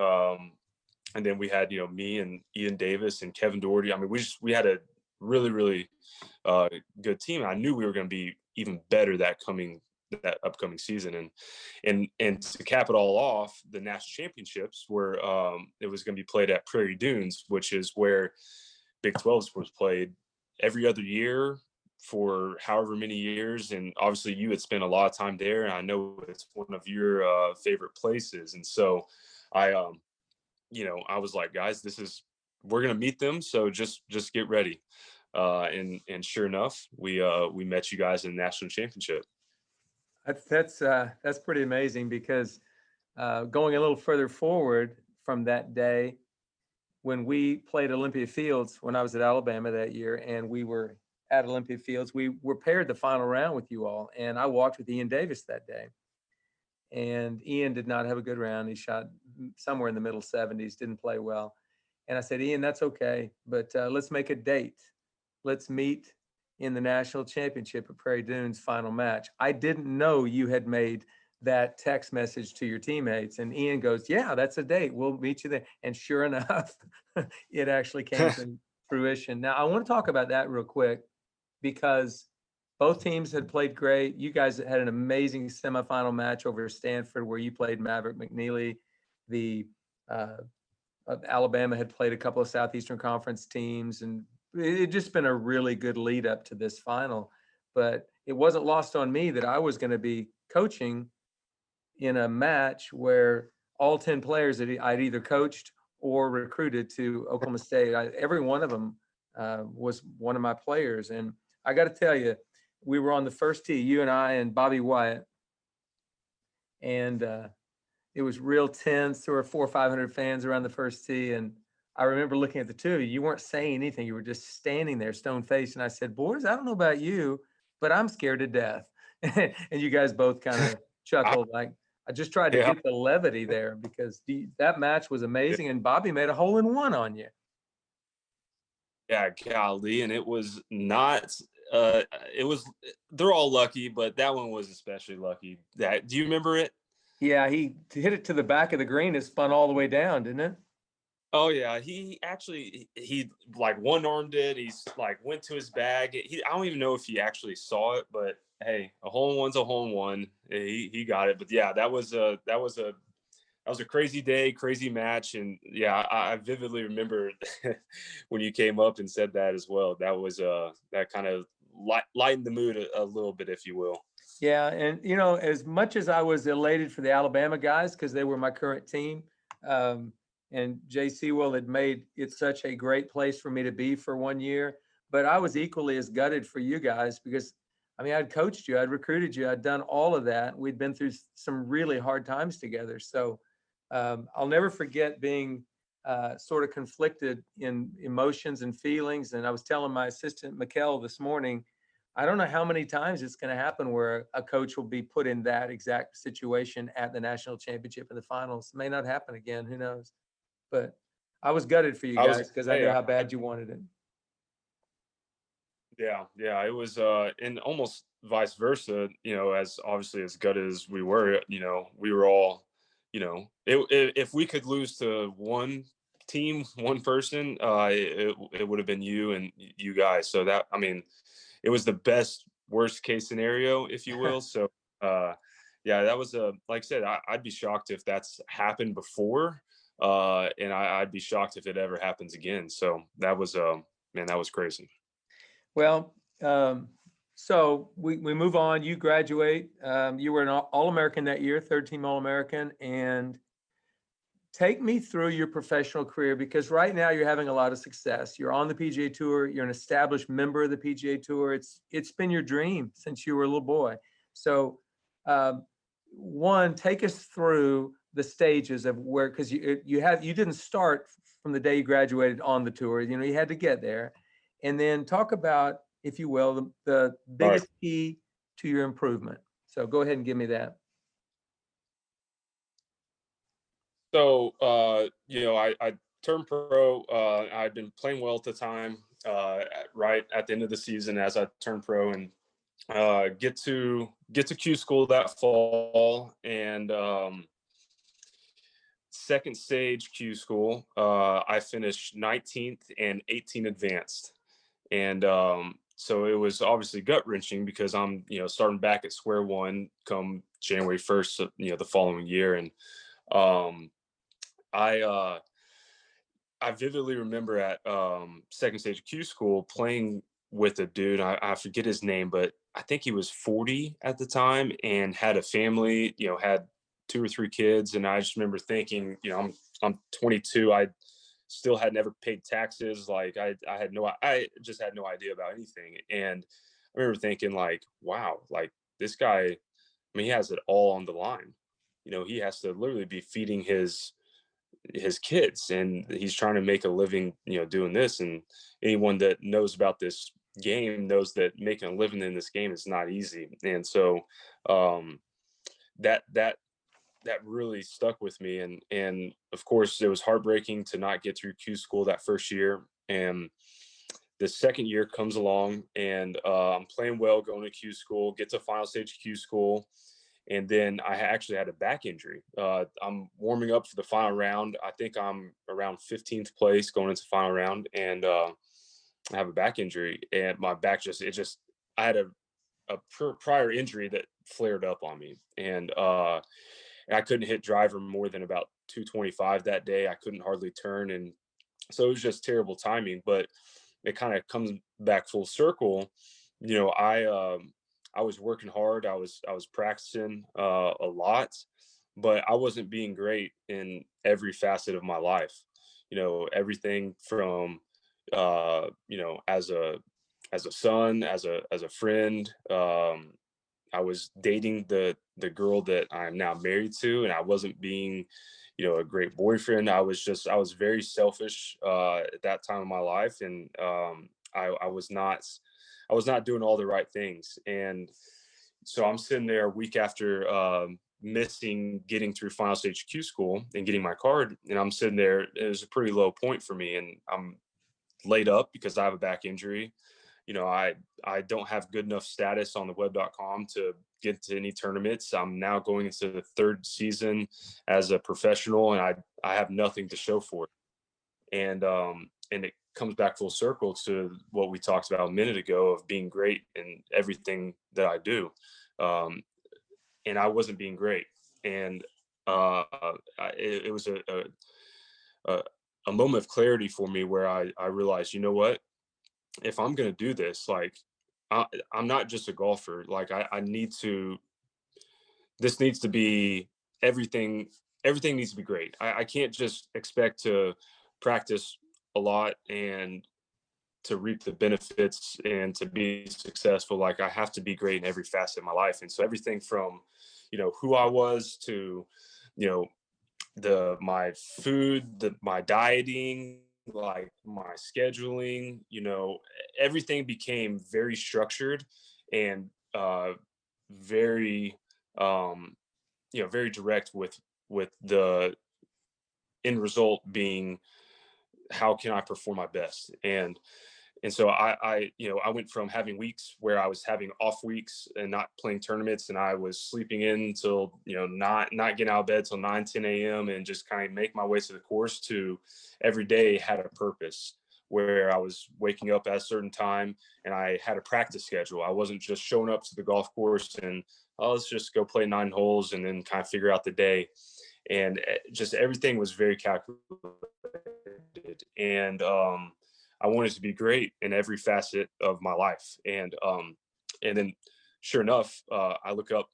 [SPEAKER 2] And then we had, me and Ian Davis and Kevin Doherty. I mean, we had a really, really good team. I knew we were going to be even better that upcoming season. And to cap it all off, the national championships were, it was going to be played at Prairie Dunes, which is where Big 12 was played every other year for however many years. And obviously you had spent a lot of time there, and I know it's one of your favorite places. And so I was like, guys, we're going to meet them. So just get ready. And sure enough, we met you guys in the national championship.
[SPEAKER 1] That's pretty amazing, because going a little further forward from that day, when we played Olympia Fields, when I was at Alabama that year, and we were at Olympia Fields, we were paired the final round with you all. And I walked with Ian Davis that day. And Ian did not have a good round. He shot somewhere in the middle 70s, didn't play well. And I said, Ian, that's okay, but let's make a date. Let's meet in the national championship at Prairie Dunes final match. I didn't know you had made that text message to your teammates. And Ian goes, yeah, that's a date. We'll meet you there. And sure enough, it actually came to fruition. Now, I want to talk about that real quick, because both teams had played great. You guys had an amazing semifinal match over Stanford, where you played Maverick McNeely. Alabama had played a couple of Southeastern Conference teams, and it had just been a really good lead up to this final. But it wasn't lost on me that I was going to be coaching in a match where all 10 players that I'd either coached or recruited to Oklahoma State, every one of them was one of my players. And I got to tell you, we were on the first tee, you and I and Bobby Wyatt, and it was real tense. There were 400 or 500 fans around the first tee, and I remember looking at the two of you. You weren't saying anything. You were just standing there, stone-faced, and I said, boys, I don't know about you, but I'm scared to death. And you guys both kind of chuckled. Like, I just tried to get the levity there, because that match was amazing, and Bobby made a hole-in-one on you.
[SPEAKER 2] Yeah, golly, and it was not they're all lucky, but that one was especially lucky. Do you remember it?
[SPEAKER 1] Yeah, he hit it to the back of the green. It spun all the way down, didn't it?
[SPEAKER 2] Oh yeah, he like one-armed it. He's like went to his bag. I don't even know if he actually saw it, but hey, a hole-in-one's a hole-in-one. He got it. But yeah, that was a was a crazy day, crazy match. And yeah, I vividly remember when you came up and said that as well. That was that kind of lightened the mood a little bit, if you will.
[SPEAKER 1] Yeah, and you know, as much as I was elated for the Alabama guys because they were my current team, and Jay Sewell had made it such a great place for me to be for 1 year, but I was equally as gutted for you guys because, I mean, I'd coached you, I'd recruited you, I'd done all of that. We'd been through some really hard times together. So I'll never forget being sort of conflicted in emotions and feelings. And I was telling my assistant, Mikkel, this morning, I don't know how many times it's going to happen where a coach will be put in that exact situation at the national championship in the finals. It may not happen again. Who knows? But I was gutted for you guys because I knew how bad you wanted it.
[SPEAKER 2] Yeah, it was, and almost vice versa. You know, as obviously as gutted as we were, you know, we were all, you know, if we could lose to one team, one person, it would have been you and you guys. So that, I mean, it was the best worst case scenario, if you will. So yeah, that was like I said, I'd be shocked if that's happened before, and I'd be shocked if it ever happens again. So that was man, that was crazy.
[SPEAKER 1] Well, so we move on. You graduate. You were an All-American that year, third team All-American, and take me through your professional career because right now you're having a lot of success. You're on the PGA Tour. You're an established member of the PGA Tour. It's been your dream since you were a little boy. So, one, take us through the stages of where, because you didn't start from the day you graduated on the tour. You know, you had to get there, and then talk about, if you will, the biggest key to your improvement. So go ahead and give me that.
[SPEAKER 2] So, you know, I turned pro. I'd been playing well at the time, right at the end of the season as I turned pro, and get to Q school that fall, and second stage Q school, I finished 19th and 18 advanced, and so it was obviously gut wrenching because I'm, you know, starting back at square one come January 1st, you know, the following year, and um, I I vividly remember at second stage Q school playing with a dude. I forget his name, but I think he was 40 at the time and had a family. You know, had 2 or 3 kids, and I just remember thinking, you know, I'm 22. I still had never paid taxes. Like I just had no idea about anything, and I remember thinking like, wow, like this guy. I mean, he has it all on the line. You know, he has to literally be feeding his kids, and he's trying to make a living, you know, doing this. And anyone that knows about this game knows that making a living in this game is not easy. And so um that really stuck with me, and of course it was heartbreaking to not get through Q school that first year. And the second year comes along, and I'm playing well going to Q school, get to final stage Q school, and then I actually had a back injury. I'm warming up for the final round. I think I'm around 15th place going into the final round, and I have a back injury, and my back I had a prior injury that flared up on me, and I couldn't hit driver more than about 225 that day. I couldn't hardly turn, and so it was just terrible timing. But it kind of comes back full circle. You know, I was working hard. I was practicing a lot, but I wasn't being great in every facet of my life. You know, everything from you know, as a son, as a friend. I was dating the girl that I'm now married to, and I wasn't being, you know, a great boyfriend. I was very selfish at that time of my life, and I was not doing all the right things. And so I'm sitting there a week after missing getting through final stage Q school and getting my card, and I'm sitting there. It was a pretty low point for me, and I'm laid up because I have a back injury. You know, I don't have good enough status on the web.com to get to any tournaments. I'm now going into the third season as a professional, and I have nothing to show for it. And it comes back full circle to what we talked about a minute ago of being great in everything that I do. And I wasn't being great. And it was a a moment of clarity for me where I realized, you know what, if I'm going to do this, like I'm not just a golfer. Like I need to, this needs to be everything. Everything needs to be great. I can't just expect to practice a lot and to reap the benefits and to be successful. Like I have to be great in every facet of my life. And so everything from, who I was to, you know, my food, my dieting, like my scheduling, everything became very structured and very very direct with the end result being how can I perform my best. And so I went from having weeks where I was having off weeks and not playing tournaments, and I was sleeping in until, not getting out of bed till 9, 10 a.m. and just kind of make my way to the course, to every day had a purpose, where I was waking up at a certain time and I had a practice schedule. I wasn't just showing up to the golf course and, oh, let's just go play 9 holes and then kind of figure out the day. And just everything was very calculated. And I wanted to be great in every facet of my life. And then sure enough, I look up,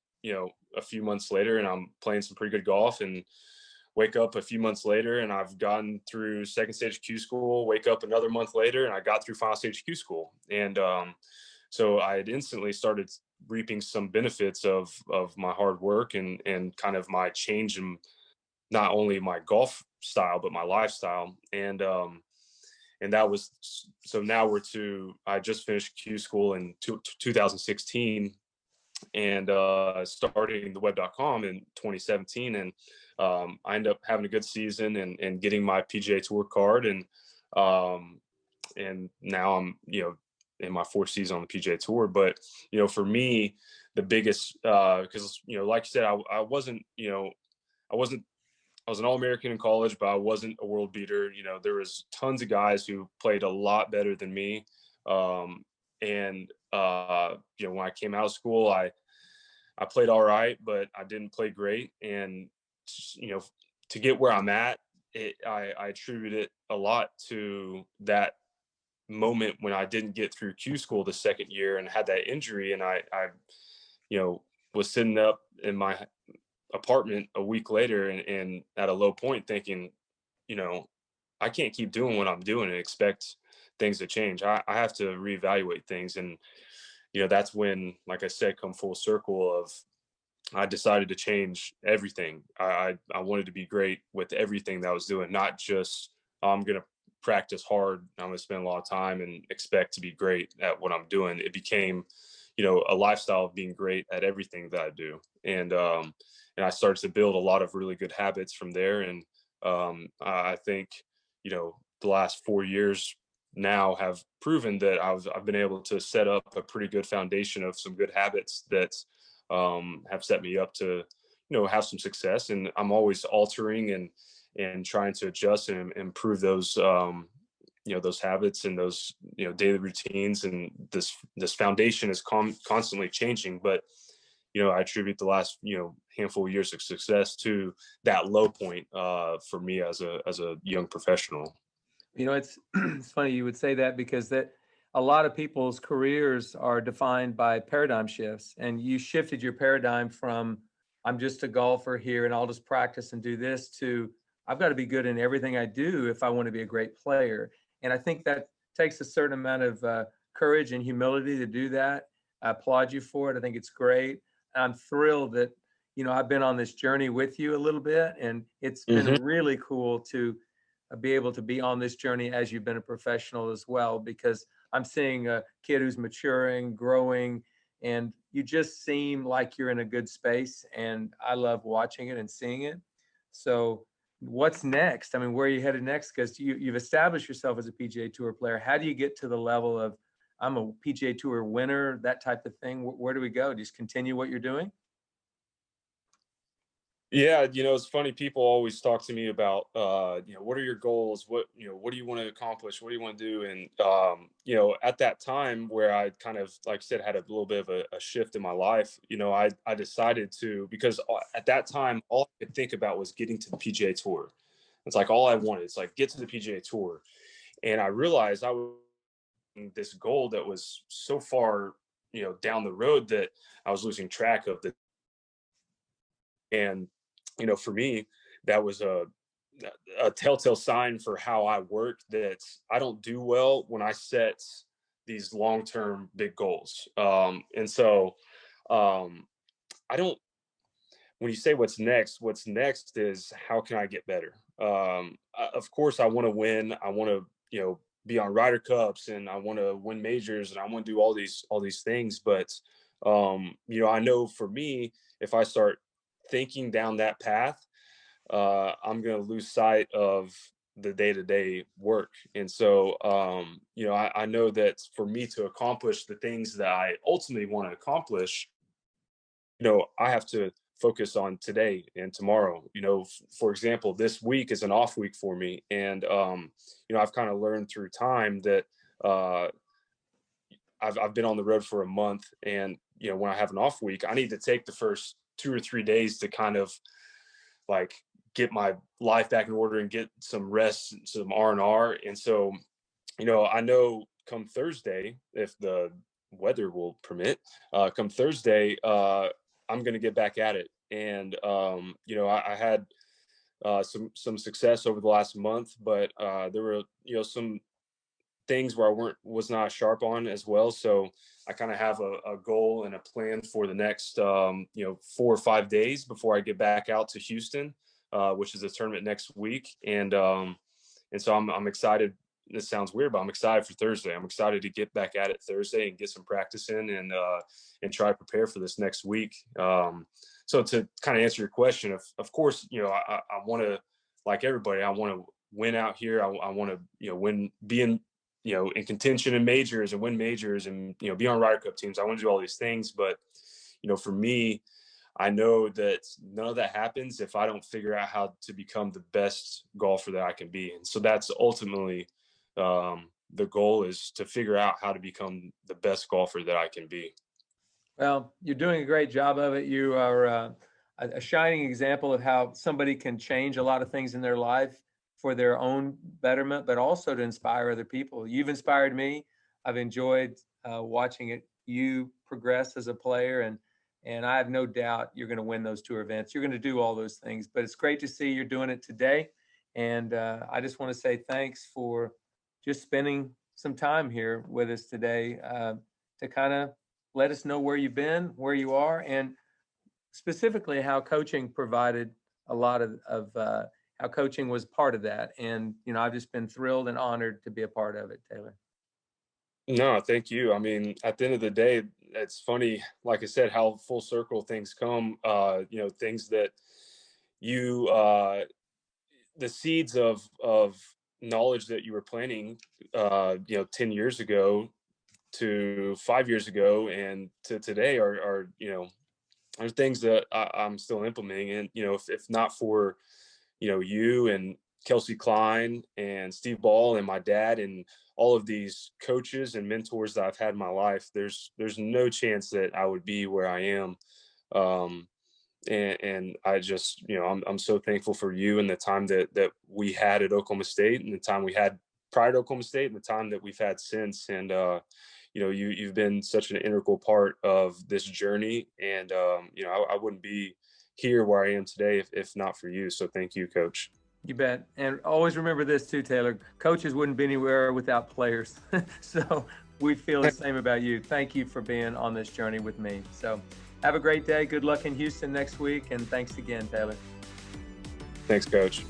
[SPEAKER 2] a few months later and I'm playing some pretty good golf, and wake up a few months later and I've gotten through second stage Q school, wake up another month later and I got through final stage Q school. And so I had instantly started reaping some benefits of my hard work and kind of my change in not only my golf style, but my lifestyle. And that was, so now I just finished Q school in 2016 and starting the web.com in 2017. And I ended up having a good season and getting my PGA Tour card. And now I'm, in my fourth season on the PGA Tour. But, for me, the biggest, because, like you said, I wasn't, I was an All-American in college, but I wasn't a world beater. There was tons of guys who played a lot better than me. And when I came out of school, I played all right, but I didn't play great. And, to get where I'm at, I attribute it a lot to that moment when I didn't get through Q school the second year and had that injury. And I was sitting up in my apartment a week later and at a low point thinking, I can't keep doing what I'm doing and expect things to change. I have to reevaluate things. And, that's when, like I said, come full circle of, I decided to change everything. I wanted to be great with everything that I was doing, not just, I'm going to practice hard, I'm going to spend a lot of time and expect to be great at what I'm doing. It became, a lifestyle of being great at everything that I do. And I started to build a lot of really good habits from there. And I think, the last 4 years now have proven that I've been able to set up a pretty good foundation of some good habits that have set me up to, have some success. And I'm always altering and trying to adjust and improve those, those habits and those, daily routines. And this foundation is constantly changing. But, I attribute the last, handful of years of success to that low point for me as a young professional.
[SPEAKER 1] It's it's funny you would say that, because that a lot of people's careers are defined by paradigm shifts, and you shifted your paradigm from, I'm just a golfer here and I'll just practice and do this, to, I've got to be good in everything I do if I want to be a great player. And I think that takes a certain amount of courage and humility to do that. I applaud you for it. I think it's great. I'm thrilled that, I've been on this journey with you a little bit, and it's been really cool to be able to be on this journey as you've been a professional as well, because I'm seeing a kid who's maturing, growing, and you just seem like you're in a good space, and I love watching it and seeing it. So what's next? I mean, where are you headed next? Because you've established yourself as a PGA Tour player. How do you get to the level of, I'm a PGA Tour winner, that type of thing? Where do we go? Just continue what you're doing?
[SPEAKER 2] Yeah, it's funny. People always talk to me about, what are your goals? What do you want to accomplish? What do you want to do? And, at that time where I kind of, like I said, had a little bit of a shift in my life, I decided to, because at that time, all I could think about was getting to the PGA Tour. It's like all I wanted. It's like, get to the PGA Tour. And I realized I was in this goal that was so far, down the road that I was losing track of the, and for me, that was a telltale sign for how I work, that I don't do well when I set these long-term big goals. And so I don't, when you say what's next is how can I get better? Of course, I want to win. I want to, be on Ryder Cups, and I want to win majors, and I want to do all these things. But I know for me, if I start thinking down that path, I'm going to lose sight of the day-to-day work. And so, I know that for me to accomplish the things that I ultimately want to accomplish, I have to focus on today and tomorrow. For example, this week is an off week for me. And, I've kind of learned through time that I've been on the road for a month. And, when I have an off week, I need to take the first 2 or 3 days to kind of like get my life back in order and get some rest, some R&R. And so, I know come Thursday, if the weather will permit, come Thursday, I'm going to get back at it. And, I had some success over the last month, but there were, some things where was not sharp on as well. So I kind of have a goal and a plan for the next, 4 or 5 days before I get back out to Houston, which is a tournament next week. And so I'm excited. This sounds weird, but I'm excited for Thursday. I'm excited to get back at it Thursday and get some practice in, and try to prepare for this next week. So to kind of answer your question, of course, I want to, like everybody, I want to win out here. I want to, win, be in contention in majors and win majors, and, be on Ryder Cup teams. I want to do all these things. But, for me, I know that none of that happens if I don't figure out how to become the best golfer that I can be. And so that's ultimately the goal, is to figure out how to become the best golfer that I can be.
[SPEAKER 1] Well, you're doing a great job of it. You are a shining example of how somebody can change a lot of things in their life for their own betterment, but also to inspire other people. You've inspired me. I've enjoyed watching you progress as a player, and I have no doubt you're going to win those tour events. You're going to do all those things. But it's great to see you're doing it today. And I just want to say thanks for just spending some time here with us today to kind of let us know where you've been, where you are, and specifically how coaching provided a lot of how coaching was part of that. And, I've just been thrilled and honored to be a part of it, Talor.
[SPEAKER 2] No, thank you. I mean, at the end of the day, it's funny, like I said, how full circle things come, things that you, the seeds of knowledge that you were planting, 10 years ago to 5 years ago and to today are things that I'm still implementing. And, if not for, you and Kelsey Klein and Steve Ball and my dad and all of these coaches and mentors that I've had in my life, there's no chance that I would be where I am. And I just, I'm so thankful for you and the time that we had at Oklahoma State, and the time we had prior to Oklahoma State, and the time that we've had since. And, you've been such an integral part of this journey. And, I wouldn't be here where I am today if not for you. So thank you, Coach.
[SPEAKER 1] You bet. And always remember this too, Talor. Coaches wouldn't be anywhere without players. So we feel the same about you. Thank you for being on this journey with me. So have a great day. Good luck in Houston next week. And thanks again, Talor.
[SPEAKER 2] Thanks, Coach.